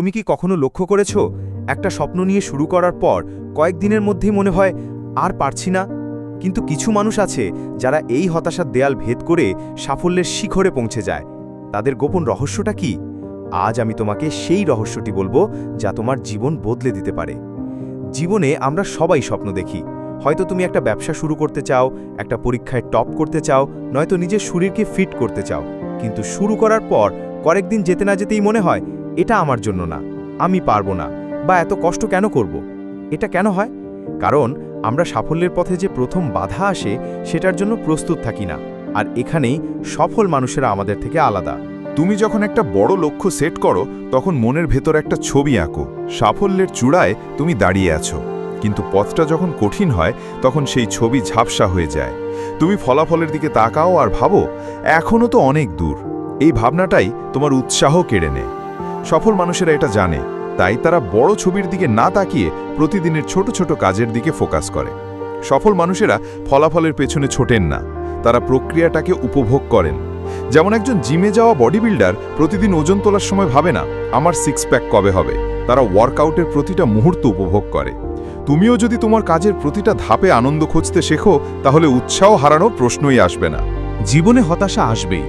তুমি কি কখনো লক্ষ্য করেছ একটা স্বপ্ন নিয়ে শুরু করার পর কয়েকদিনের মধ্যেই মনে হয় আর পারছি না? কিন্তু কিছু মানুষ আছে যারা এই হতাশার দেয়াল ভেদ করে সাফল্যের শিখরে পৌঁছে যায়। তাদের গোপন রহস্যটা কি? আজ আমি তোমাকে সেই রহস্যটি বলবো যা তোমার জীবন বদলে দিতে পারে। জীবনে আমরা সবাই স্বপ্ন দেখি। হয়তো তুমি একটা ব্যবসা শুরু করতে চাও, একটা পরীক্ষায় টপ করতে চাও, নয়তো নিজের শরীরকে ফিট করতে চাও। কিন্তু শুরু করার পর কয়েকদিন যেতে না যেতেই মনে হয় এটা আমার জন্য না, আমি পারবো না, বা এত কষ্ট কেন করব। এটা কেন হয়? কারণ আমরা সাফল্যের পথে যে প্রথম বাধা আসে সেটার জন্য প্রস্তুত থাকি না। আর এখানেই সফল মানুষেরা আমাদের থেকে আলাদা। তুমি যখন একটা বড় লক্ষ্য সেট করো তখন মনের ভেতর একটা ছবি আঁকো। সাফল্যের চূড়ায় তুমি দাঁড়িয়ে আছো, কিন্তু পথটা যখন কঠিন হয় তখন সেই ছবি ঝাপসা হয়ে যায়। তুমি ফলাফলের দিকে তাকাও আর ভাবো এখনও তো অনেক দূর। এই ভাবনাটাই তোমার উৎসাহ কেড়ে নেয়। সফল মানুষেরা এটা জানে, তাই তারা বড় ছবির দিকে না তাকিয়ে প্রতিদিনের ছোট ছোট কাজের দিকে ফোকাস করে। সফল মানুষেরা ফলাফলের পেছনে ছোটেন না, তারা প্রক্রিয়াটাকে উপভোগ করেন। যেমন একজন জিমে যাওয়া বডি বিল্ডার প্রতিদিন ওজন তোলার সময় ভাবে না আমার সিক্স প্যাক কবে হবে, তারা ওয়ার্কআউটের প্রতিটা মুহূর্ত উপভোগ করে। তুমিও যদি তোমার কাজের প্রতিটা ধাপে আনন্দ খুঁজতে শেখো তাহলে উৎসাহ হারানোর প্রশ্নই আসবে না। জীবনে হতাশা আসবেই,